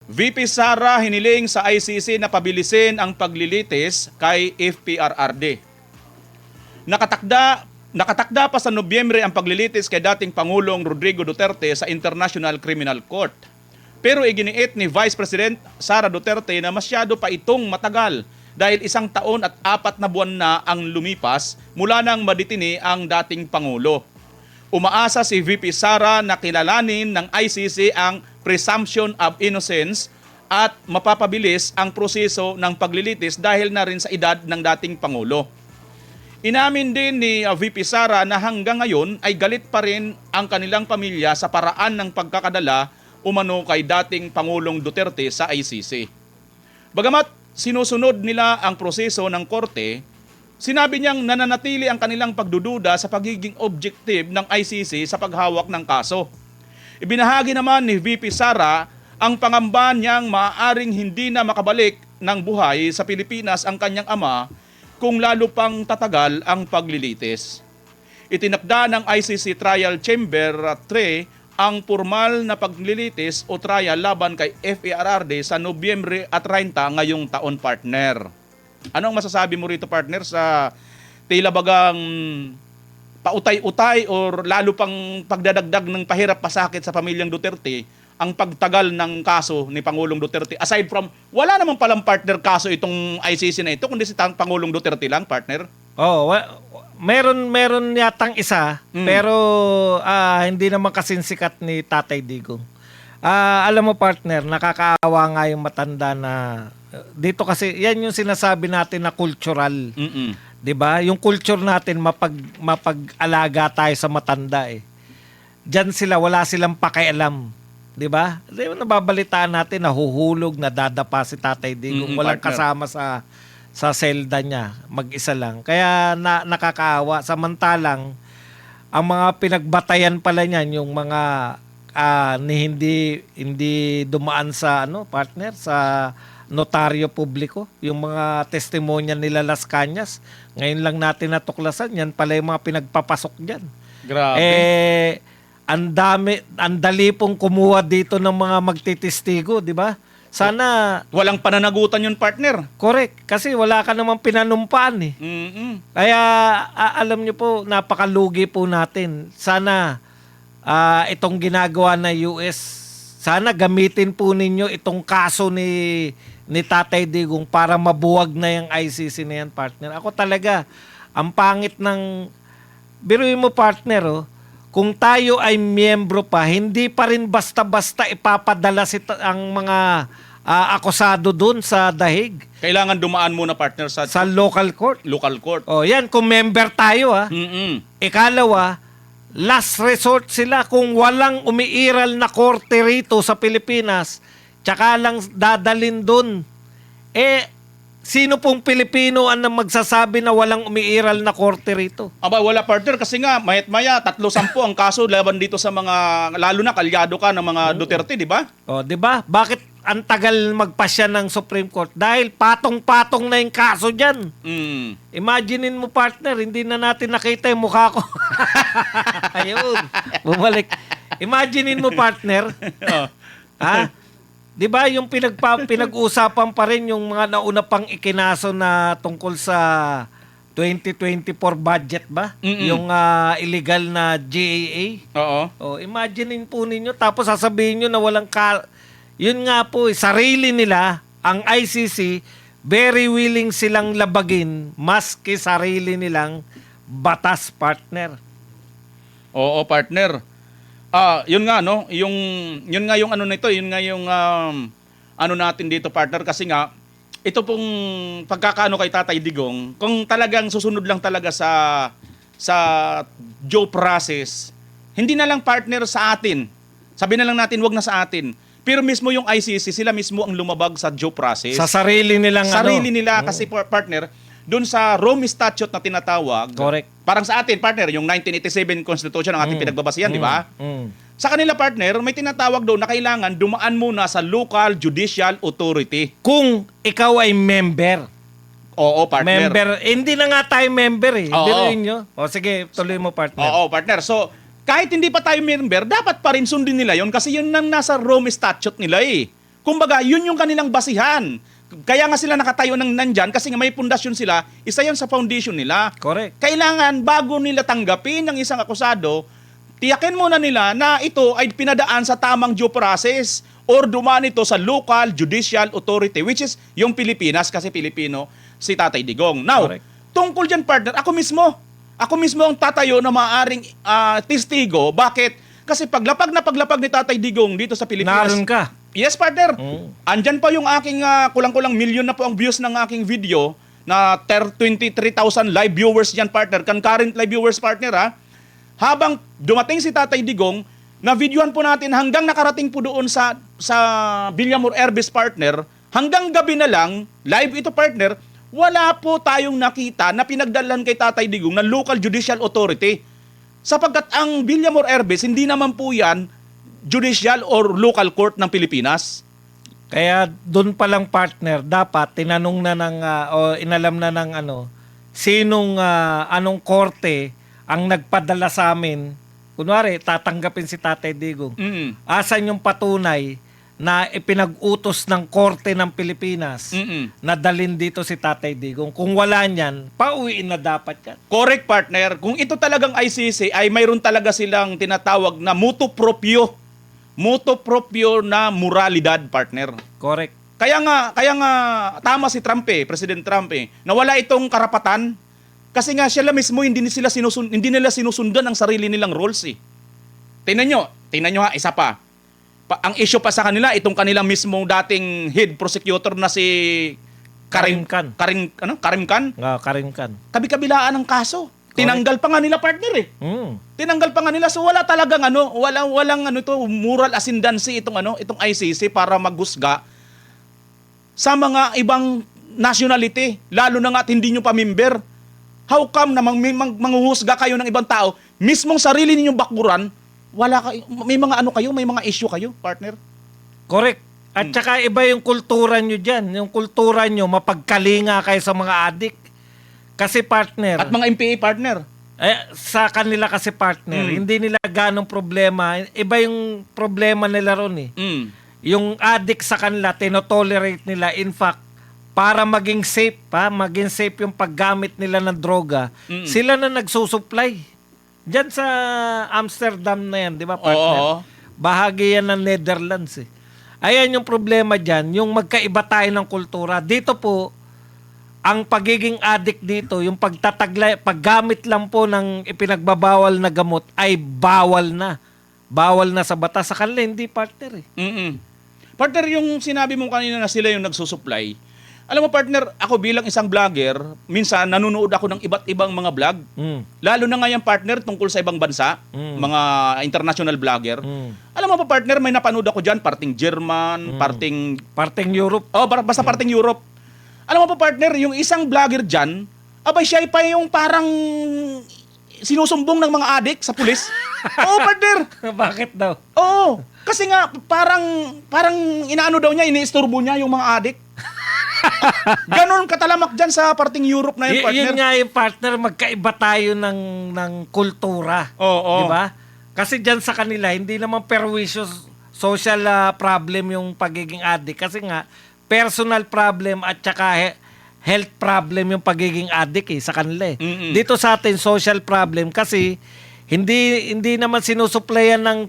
VP Sara hiniling sa ICC na pabilisin ang paglilitis kay FPRRD. Nakatakda pa sa Nobyembre ang paglilitis kay dating Pangulong Rodrigo Duterte sa International Criminal Court. Pero iginiit ni Vice President Sara Duterte na masyado pa itong matagal dahil 1 taon at 4 na buwan na ang lumipas mula nang maditini ang dating Pangulo. Umaasa si VP Sara na kilalanin ng ICC ang presumption of innocence at mapapabilis ang proseso ng paglilitis dahil na rin sa edad ng dating Pangulo. Inamin din ni VP Sara na hanggang ngayon ay galit pa rin ang kanilang pamilya sa paraan ng pagkakadala umano kay dating Pangulong Duterte sa ICC. Bagamat sinusunod nila ang proseso ng korte, sinabi niyang nananatili ang kanilang pagdududa sa pagiging objective ng ICC sa paghawak ng kaso. Ibinahagi naman ni VP Sara ang pangamba niyang maaaring hindi na makabalik ng buhay sa Pilipinas ang kanyang ama kung lalo pang tatagal ang paglilitis. Itinakda ng ICC Trial Chamber 3 ang formal na paglilitis o trial laban kay FPRRD sa Nobyembre at 30 ngayong taon, partner. Anong masasabi mo rito, partner, sa tila bagang pautay-utay or lalo pang pagdadagdag ng pahirap pasakit sa pamilyang Duterte ang pagtagal ng kaso ni Pangulong Duterte? Aside from, wala namang palang partner kaso itong ICC na ito, kundi si Pangulong Duterte lang, partner. Oh, meron yatang isa, pero hindi naman kasing sikat ni Tatay Digong. Alam mo, partner, nakakaawa nga yung matanda na dito kasi yan yung sinasabi natin na cultural. 'Di ba? Yung culture natin mapag-alaga tayo sa matanda eh. Diyan sila, wala silang pakialam. 'Di ba? Nababalitaan natin nahuhulog, nadadapa si Tatay Digong, walang kasama sa selda niya, mag-isa lang. Kaya nakakaawa. Samantalang ang mga pinagbatayan pala niyan yung mga hindi dumaan sa partner, sa notaryo publiko, yung mga testimonya nila Las Cañas. Ngayon lang natin natuklasan, yan pala yung mga pinagpapasok diyan. Grabe. Ang dali pong kumuha dito ng mga magtitistigo, di ba? Sana Walang pananagutan yun, partner. correct, kasi wala ka namang pinanumpaan eh. Kaya alam niyo po, napakalugi po natin. Sana itong ginagawa na US, sana gamitin po ninyo itong kaso ni Tatay Digong para mabuwag na yung ICC na yan, partner. Ako talaga, ang pangit ng biruin mo, partner, kung tayo ay miyembro pa, hindi pa rin basta-basta ipapadala ang mga akusado dun sa dahig. Kailangan dumaan muna, partner, sa Local court. local court. O yan, kung member tayo Ikalawa, last resort sila kung walang umiiral na korte rito sa Pilipinas, tsaka lang dadalin dun. Sino pong Pilipino ang magsasabi na walang umiiral na korte rito? Aba, wala, partner, kasi nga mayat-maya 3-10 ang kaso laban dito sa mga, lalo na kalyado ka ng mga Duterte, di ba? O, di ba? Bakit ang tagal magpasya ng Supreme Court? Dahil patong-patong na yung kaso dyan. Imaginein mo, partner, hindi na natin nakita yung mukha ko. Ayun, bumalik. Imaginein mo, partner. Di ba yung pinag-uusapan pa rin yung mga nauna pang ikinaso na tungkol sa 2024 budget ba? Yung illegal na GAA. Oo. Imaginein po ninyo, tapos sasabihin nyo na walang yun nga po, sarili nila, ang ICC, very willing silang labagin maski sarili nilang batas, partner. Oo, partner. Yun nga yun nga yung ano nito, yun nga yung ano natin dito, partner, kasi nga ito pong pagkakaano kay Tatay Digong, kung talagang susunod lang talaga sa due process, hindi na lang, partner, sa atin. Sabi na lang natin, wag na sa atin. Pero mismo yung ICC, sila mismo ang lumabag sa due process. Sa sarili nilang nila kasi, partner, doon sa Rome Statute na tinatawag. Correct. Parang sa atin, partner, yung 1987 Constitution ang ating pinagbabasihan, di ba? Sa kanila, partner, may tinatawag doon na kailangan dumaan muna sa local judicial authority. Kung ikaw ay member. Oo, partner. Member. Hindi na nga tayo member eh. Oo. Biruin nyo. Sige, tuloy mo, partner. Oo, partner. So, kahit hindi pa tayo member, dapat pa rin sundin nila yon kasi yun nang nasa Rome Statute nila eh. Kumbaga, yun yung kanilang basihan. Kaya nga sila nakatayo ng nandyan kasi nga may pundasyon sila, isa yan sa foundation nila. Correct. Kailangan, bago nila tanggapin ng isang akusado, tiyakin muna nila na ito ay pinadaan sa tamang due process or dumaan ito sa local judicial authority, which is yung Pilipinas, kasi Pilipino si Tatay Digong. Now, Correct. tungkol dyan, partner, ako mismo ang tatayo na maaaring testigo. Bakit? Kasi paglapag ni Tatay Digong dito sa Pilipinas. Naroon ka. Yes, partner. Mm. Andyan pa yung aking kulang-kulang milyon na po ang views ng aking video na 23,000 live viewers dyan, partner. Concurrent live viewers, partner, ha? Habang dumating si Tatay Digong, na videohan po natin hanggang nakarating po doon sa Villamor Airbase, partner, hanggang gabi na lang, live ito, partner, wala po tayong nakita na pinagdalan kay Tatay Digong ng local judicial authority. Sapagkat ang Villamor Airbase, hindi naman po yan judicial or local court ng Pilipinas. Kaya doon pa lang, partner, dapat tinanong na ng o inalam na ng sinong anong korte ang nagpadala sa amin. Kunwari, tatanggapin si Tatay Digong. Asan yung patunay na ipinag-utos ng korte ng Pilipinas na dalhin dito si Tatay Digong? Kung wala niyan, pauwiin na dapat yan. Correct, partner. Kung ito talagang ICC ay mayroon talaga silang tinatawag na motu proprio na moralidad, partner. Correct. Kaya nga tama si Trump, President Trump, na wala itong karapatan kasi nga sila mismo hindi nila sinusundan ang sarili nilang rules. Tingnan nyo ha, isa pa. Ang issue pa sa kanila itong kanilang mismong dating head prosecutor na si Karim Khan. Karim Khan. Karim Khan. Kabi-kabilaan ng kaso. Tinanggal pa nga nila, partner Tinanggal pa nga nila, so wala talagang walang moral ascendancy itong ICC para maghusga sa mga ibang nationality, lalo na nga at hindi nyo pa member. How come na manghuhusga kayo ng ibang tao, mismong sarili ninyong bakburan, may mga issue kayo, partner? Correct. At saka iba yung kultura nyo dyan. Yung kultura nyo, mapagkalinga kayo sa mga adik. Kasi, partner. At mga MPA, partner. Sa kanila kasi, partner, hindi nila ganong problema. Iba yung problema nila ron Yung adik sa kanila, tinotolerate nila. In fact, para maging safe, maging safe yung paggamit nila ng droga, sila na nagsusupply. Diyan sa Amsterdam na yan, di ba, partner? Oo. Bahagi yan ng Netherlands. Ayan yung problema dyan, yung magkaiba tayo ng kultura. Dito po, ang pagiging addict dito, yung paggamit lang po ng ipinagbabawal na gamot ay bawal na. Bawal na sa batas. Sa kanila, hindi, partner Partner, yung sinabi mo kanina na sila yung nagsusupply, alam mo, partner, ako bilang isang vlogger, minsan nanonood ako ng iba't ibang mga vlog. Lalo na ngayon, partner, tungkol sa ibang bansa, mga international vlogger. Alam mo pa, partner, may napanood ako dyan, parting German, Parting Europe. Basta parting Europe. Alam mo pa, partner, yung isang vlogger dyan, abay siya pa yung parang sinusumbong ng mga adik sa pulis. Oo, partner. Bakit daw? Oo. Kasi nga, parang inaano daw niya, iniisturbo niya yung mga adik. Ganon katalamak dyan sa parting Europe na yun, partner. Yun nga yung partner, magkaiba tayo ng kultura. Oo. Di ba? Kasi dyan sa kanila, hindi naman perwisyo social problem yung pagiging addict. Kasi nga, personal problem at saka health problem yung pagiging addict sa kanila. Dito sa atin, social problem kasi hindi naman sinusuplayan ng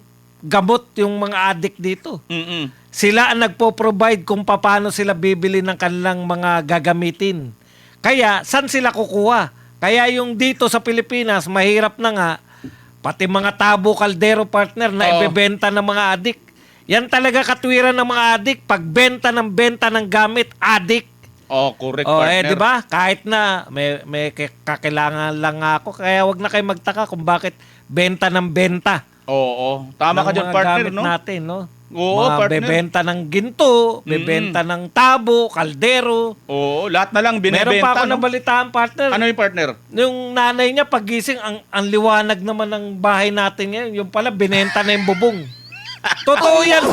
gamot yung mga addict dito. Sila ang nagpo-provide kung paano sila bibili ng kanilang mga gagamitin. Kaya, saan sila kukuha? Kaya yung dito sa Pilipinas, mahirap na nga, pati mga tabo kaldero, partner, na ibebenta ng mga addict. Yan talaga katwiran ng mga addict. Pagbenta ng gamit, addict. Correct, partner. Di ba? Kahit na may kakailangan lang ako, kaya wag na kayo magtaka kung bakit benta ng benta. Oo. Tama ka dyan, partner, no? Natin, no? Oo, partner. Bebenta ng ginto, bebenta ng tabo, kaldero. Oo, lahat na lang binebenta. Meron pa ako nabalitaan, partner. Ano yung partner? Yung nanay niya, pagising, ang liwanag naman ng bahay natin ngayon, yung pala, binenta na yung bubong. Totoo yan.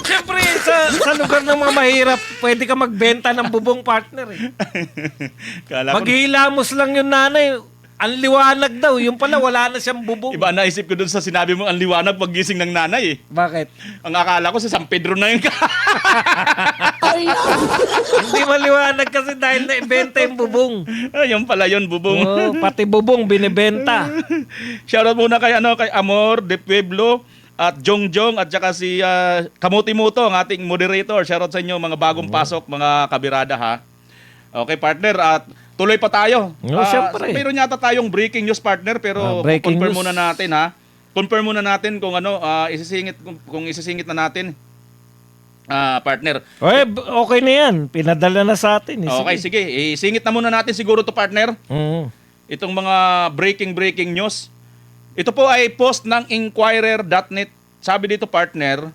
Siyempre, sa lugar ng mga mahirap, pwede ka magbenta ng bubong, partner. Kala ko, Maghihilamos lang yung nanay. Ang liwanag daw. Yung pala, wala na siyang bubong. Iba naisip ko dun sa sinabi mo ang liwanag paggising ng nanay eh. Bakit? Ang akala ko si San Pedro na yun ka. Hindi maliwanag kasi dahil naibenta yung bubong. Ayun pala yun, bubong. Oh, pati bubong binibenta. Shoutout muna kay kay Amor de Pueblo at Jongjong at saka si Kamuti Muto, ang ating moderator. Shoutout sa inyo mga bagong pasok, mga kabirada ha. Okay, partner, at tuloy pa tayo. Siyempre. Mayroon yata tayong breaking news, partner, pero breaking confirm news. muna natin ha. Confirm muna natin kung isisingit kung isisingit na natin. Partner. Okay na yan. Pinadala na sa atin. Okay, sige. Isingit na muna natin siguro to, partner. Itong mga breaking news. Ito po ay post ng Inquirer.net. Sabi dito, partner.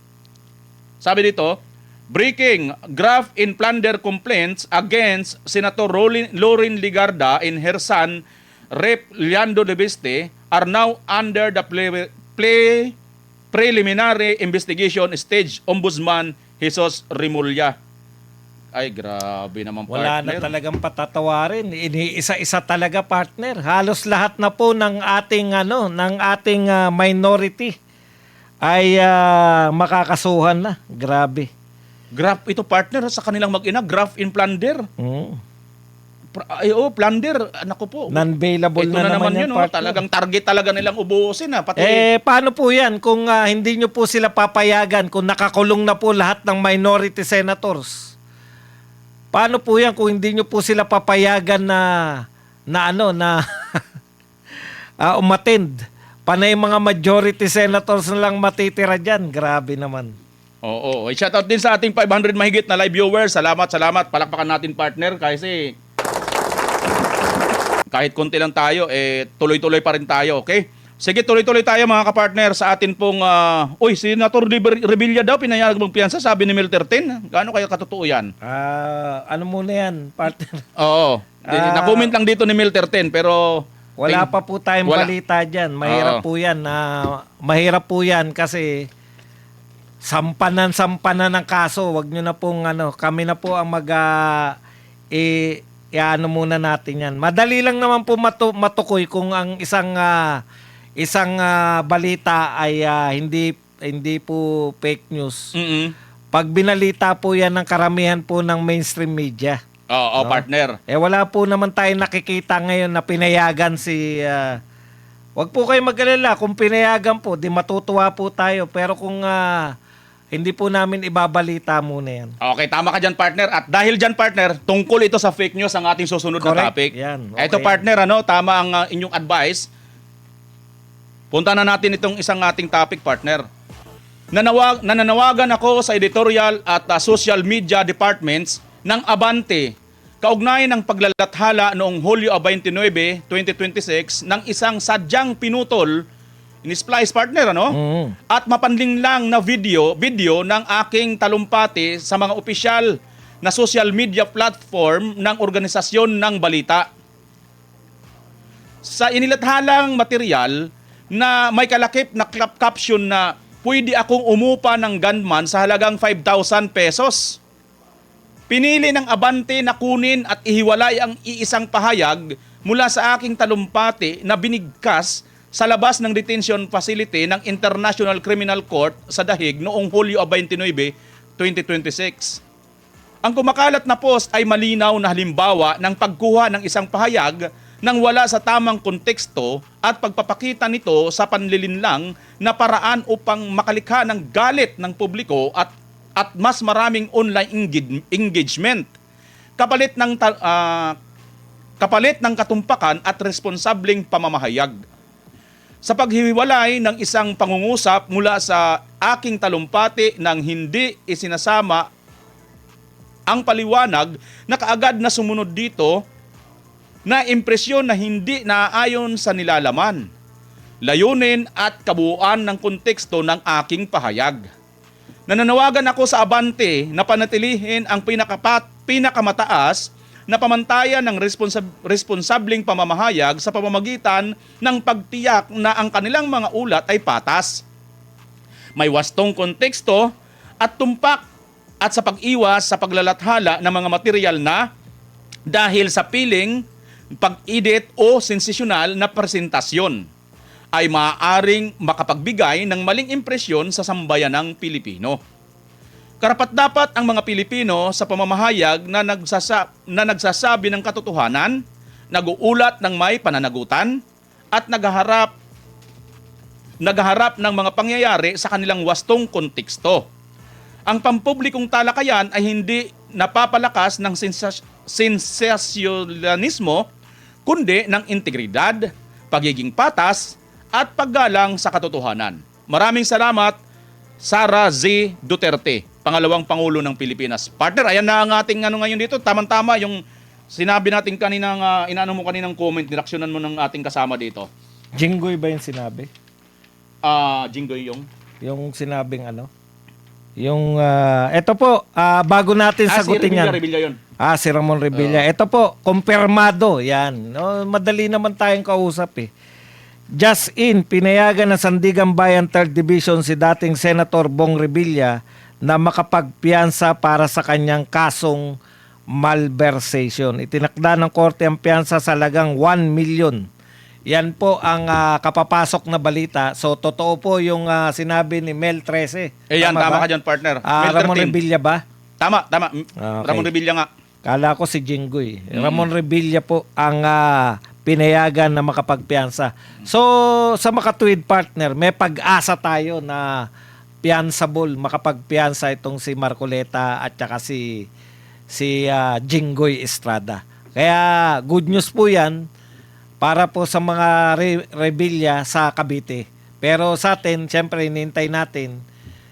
Sabi dito, breaking, graft in plunder complaints against Senator Lorin Ligarda and her son, Rep. Leandro Lebeste, are now under the preliminary investigation stage. Ombudsman Jesus Rimulya. Ay, grabe naman, Wala partner. na talagang patatawarin. Iniisa-isa talaga, partner. Halos lahat na po ng ating minority ay makakasuhan na. Grabe. Graft ito, partner, sa kanilang mag-ina, graft in plunder. Plunder, anak ko po. Non-bailable Ito na naman yan, yun, partner. talagang target talaga nilang ubusin. Pati, Paano po yan kung hindi nyo po sila papayagan, kung nakakulong na po lahat ng minority senators? Paano po yan kung hindi nyo po sila papayagan na umattend? Panay mga majority senators na lang matitira dyan. Grabe naman. Oo. Shoutout din sa ating 500 mahigit na live viewers. Salamat. Palakpakan natin, partner, kasi kahit konti lang tayo, tuloy-tuloy pa rin tayo, okay? Sige, tuloy-tuloy tayo mga kapartner sa atin pong... Senator Revilla daw, pinayag mong piyansa, sabi ni Milter 10. Gaano kaya katotoo yan? Ano muna yan, partner? Oo. Na-comment lang dito ni Milter 10, pero... Wala pa po tayong balita dyan. Mahirap po yan. Mahirap po yan kasi sampanan ng kaso. Wag nyo na pong kami na po ang muna natin yan. Madali lang naman po matukoy kung ang isang balita ay hindi po fake news. Pag binalita po yan ng karamihan po ng mainstream media. Oo, partner. Wala po naman tayo nakikita ngayon na pinayagan si... wag po kayo mag-alala. Kung pinayagan po, di matutuwa po tayo. Pero kung hindi po namin ibabalita muna yan. Okay, tama ka dyan, partner. At dahil dyan, partner, tungkol ito sa fake news ang ating susunod na topic. Yan. Okay. Ito, partner, tama ang inyong advice. Punta na natin itong isang ating topic, partner. Nananawagan ako sa editorial at social media departments ng Abante kaugnay ng paglalathala noong Hulyo 29, 2026 ng isang sadyang pinutol in-splice, partner, at mapanling lang na video ng aking talumpati sa mga opisyal na social media platform ng organisasyon ng balita. Sa inilathalang material na may kalakip na caption na pwede akong umupa ng gunman sa halagang 5,000 pesos. Pinili ng Abante na kunin at ihiwalay ang iisang pahayag mula sa aking talumpati na binigkas sa labas ng detention facility ng International Criminal Court sa Dahig noong Hulyo 29, 2026. Ang kumakalat na post ay malinaw na halimbawa ng pagkuha ng isang pahayag nang wala sa tamang konteksto at pagpapakita nito sa panlilinlang na paraan upang makalikha ng galit ng publiko at mas maraming online engagement. Kapalit ng katumpakan at responsableng pamamahayag. Sa paghiwalay ng isang pangungusap mula sa aking talumpati nang hindi isinasama ang paliwanag na kaagad na sumunod dito na impresyon na hindi naaayon sa nilalaman, layunin at kabuuan ng konteksto ng aking pahayag. Nananawagan ako sa Abante na panatilihin ang pinakamataas na pamantayan ng responsableng pamamahayag sa pamamagitan ng pagtiyak na ang kanilang mga ulat ay patas, may wastong konteksto at tumpak, at sa pag-iwas sa paglalathala ng mga material na dahil sa piling pag-edit o sensasyonal na presentasyon ay maaaring makapagbigay ng maling impresyon sa sambayanang Pilipino. Karapat-dapat ang mga Pilipino sa pamamahayag na nagsasabi ng katotohanan, nag-uulat ng may pananagutan, at naghaharap ng mga pangyayari sa kanilang wastong konteksto. Ang pampublikong talakayan ay hindi napapalakas ng sensasyonalismo, kundi ng integridad, pagiging patas, at paggalang sa katotohanan. Maraming salamat, Sara Z. Duterte, pangalawang Pangulo ng Pilipinas. Partner, ayan na ang ating ngayon dito. Tama-tama yung sinabi natin kaninang, inaano mo kaninang comment, nireaksyonan mo ng ating kasama dito. Jinggoy ba yung sinabi? Jinggoy yung? Yung sinabing ano? Yung, eto po, bago natin sagutin yan. Si Revilla yun. Si Ramon Revilla. Ito po, kumpirmado. Yan. No, madali naman tayong kausap eh. Just in, pinayagan ng Sandigan Bayan 3rd Division si dating Senator Bong Revilla na makapagpiyansa para sa kanyang kasong malversation. Itinakda ng korte ang piyansa sa halagang 1 million. Yan po ang kapapasok na balita. So, totoo po yung sinabi ni Mel 13. Tama ka dyan, partner. Mel Ramon 13. Revilla ba? Tama. Okay. Ramon Revilla nga. Kala ko si Jinggoy. Ramon Revilla po ang pinayagan na makapagpiyansa. So, sa makatuwid, partner, may pag-asa tayo na piansable, makapagpiyansa itong si Marcoleta at saka si Jinggoy Estrada. Kaya good news po yan para po sa mga Revilla sa Cavite. Pero sa atin, siyempre, hinihintay natin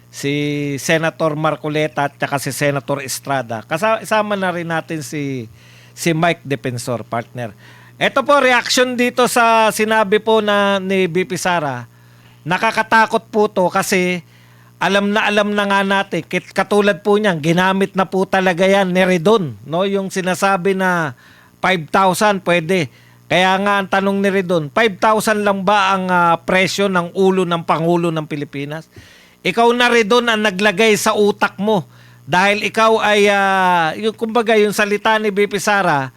si Senator Marcoleta at saka si Senator Estrada. Kasama na rin natin si Mike Defensor, partner. Ito po, reaction dito sa sinabi po ni BP Sara. Nakakatakot po to kasi alam na nga natin, katulad po niyan, ginamit na po talaga yan ni Redon. No? Yung sinasabi na 5,000 pwede. Kaya nga ang tanong ni Redon, 5,000 lang ba ang presyo ng ulo ng Pangulo ng Pilipinas? Ikaw na Redon ang naglagay sa utak mo dahil ikaw ay, kumbaga yung salita ni BP Sara,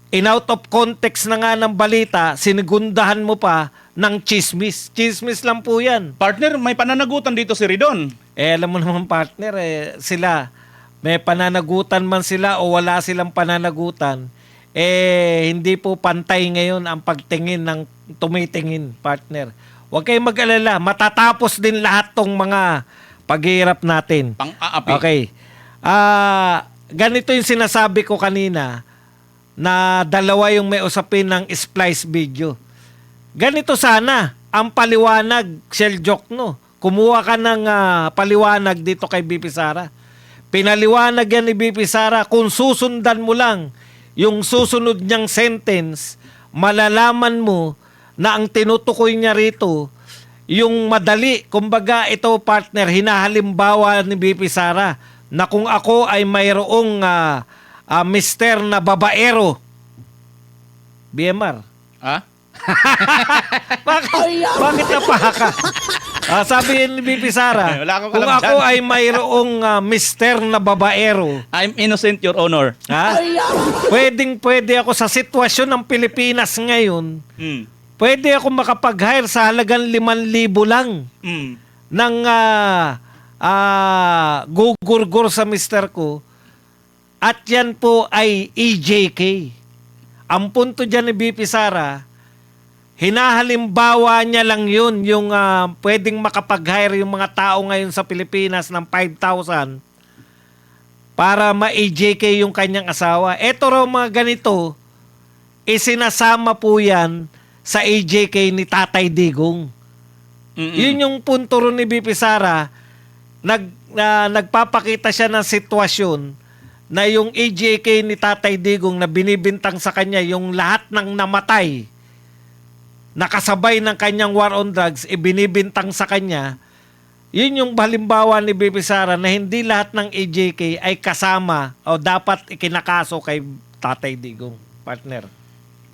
in out of context na nga ng balita, sinigundahan mo pa ng chismis. Chismis lang po yan. Partner, may pananagutan dito si Ridon. Alam mo naman partner, sila, may pananagutan man sila o wala silang pananagutan, hindi po pantay ngayon ang pagtingin ng tumitingin, partner. Huwag kayong mag-alala, matatapos din lahat tong mga paghihirap natin. Pang-aapi. Okay. Ganito yung sinasabi ko kanina, na dalawa yung may usapin ng splice video. Ganito sana ang paliwanag, Shell Jokno. Kumuha ka ng paliwanag dito kay BP Sara. Pinaliwanag yan ni BP Sara, kung susundan mo lang yung susunod niyang sentence, malalaman mo na ang tinutukoy niya rito, yung madali, kumbaga ito partner, hinahalimbawa ni BP Sara, na kung ako ay mayroong mister na babaero. BMR. Ha? Bakit napaha ka? Sabi ni BP Sara, Wala akong kung alam ako dyan. ay mayroong mister na babaero, I'm innocent, Your Honor. pwede ako sa sitwasyon ng Pilipinas ngayon, Mm. pwede ako makapag-hire sa halagang 5,000 lang Mm. ng gugurgur sa mister ko. At yan po ay EJK. Ang punto dyan ni BP Sara, hinahalimbawa niya lang yun, yung pwedeng makapag-hire yung mga tao ngayon sa Pilipinas ng 5,000 para ma-EJK yung kanyang asawa. Eto raw mga ganito, isinasama po yan sa EJK ni Tatay Digong. Yun yung punto ron ni BP Sara, nagpapakita siya ng sitwasyon na yung EJK ni Tatay Digong na binibintang sa kanya yung lahat ng namatay nakasabay ng kanyang war on drugs, ibinibintang sa kanya, yun yung halimbawa ni BP Sara na hindi lahat ng EJK ay kasama o dapat ikinakaso kay Tatay Digong, partner.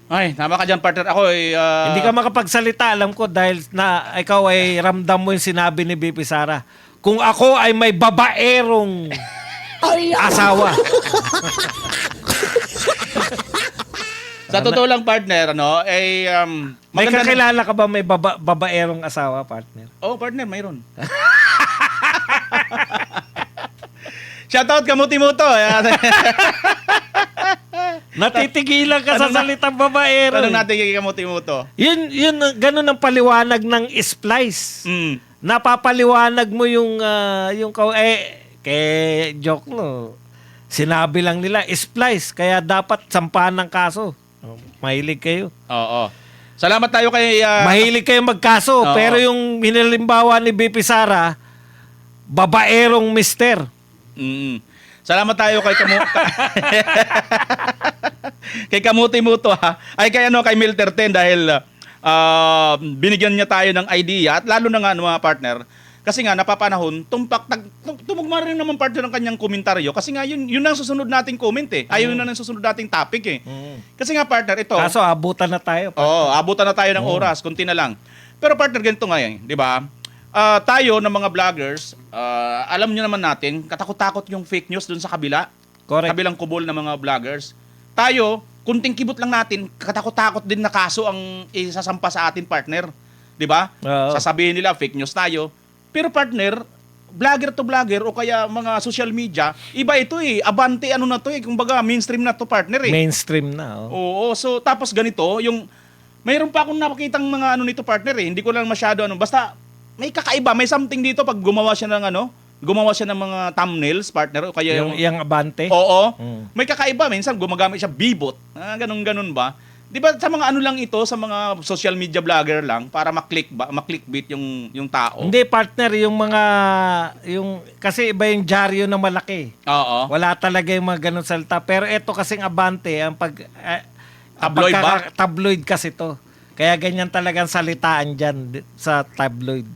Ay, tama ka dyan, partner. Ako ay... Hindi ka makapagsalita, alam ko, dahil na ikaw ay ramdam mo yung sinabi ni BP Sara. Kung ako ay may babaerong asawa. Sa totoo lang, partner, May maganda kakilala ka ba may babaerong asawa, partner? Oh, partner, mayroon. Shoutout Kamuti-Muto. Natitigilan ka sa salitang babaero. Tanong natin kay Kamuti-Muto. Yun, ganun ang paliwanag ng splice. Mm. Napapaliwanag mo yung kay joke no. Sinabi lang nila splice kaya dapat sampahan ng kaso. Mahilig kayo. Oo. Salamat tayo kay Mahilig kayo magkaso, Oo. pero yung hinilimbawa ni BP Sara, babaerong mister. Salamat tayo kay kay Kamuti-Muto ha. Ay kay kay Milter 10 dahil binigyan niya tayo ng idea at lalo na nga mga partner. Kasi nga napapanahon, tumugma rin naman partner ng kanyang komentaryo kasi nga yun ang susunod nating comment eh. Ayun na ang susunod nating topic eh. Kasi nga partner, ito. Kaso abutan na tayo. Oo, abutan na tayo ng oras, kunti na lang. Pero partner, ganito nga yan, di ba? Tayo ng mga vloggers, alam nyo naman natin, katakot-takot yung fake news dun sa kabila. Correct. Kabilang kubol ng mga vloggers. Tayo, kunting kibot lang natin, katakot-takot din na kaso ang isasampa sa atin, partner. Di ba? Oo. Sasabihin nila, fake news tayo. Pero partner, vlogger to vlogger o kaya mga social media, iba ito eh. Abante ano na to eh. Kumbaga, mainstream na to, partner eh. Mainstream na. Oh. Oo, so tapos ganito, mayroon pa akong nakakitang mga nito partner eh. Hindi ko lang masyado basta may kakaiba, may something dito pag gumawa siya ng mga thumbnails partner o kaya Yung abante. Oo. Mm. May kakaiba, minsan gumagamit siya bibot. Ganun ba? 'Di ba sa mga lang ito, sa mga social media vlogger lang para maklikbait yung tao. Hindi partner, kasi iba yung dyaryo na malaki. Oo. Wala talaga yung mga ganun salita. Pero ito kasing abante, Tabloid ba? Tabloid kasi to. Kaya ganyan talagang salitaan dyan sa tabloid.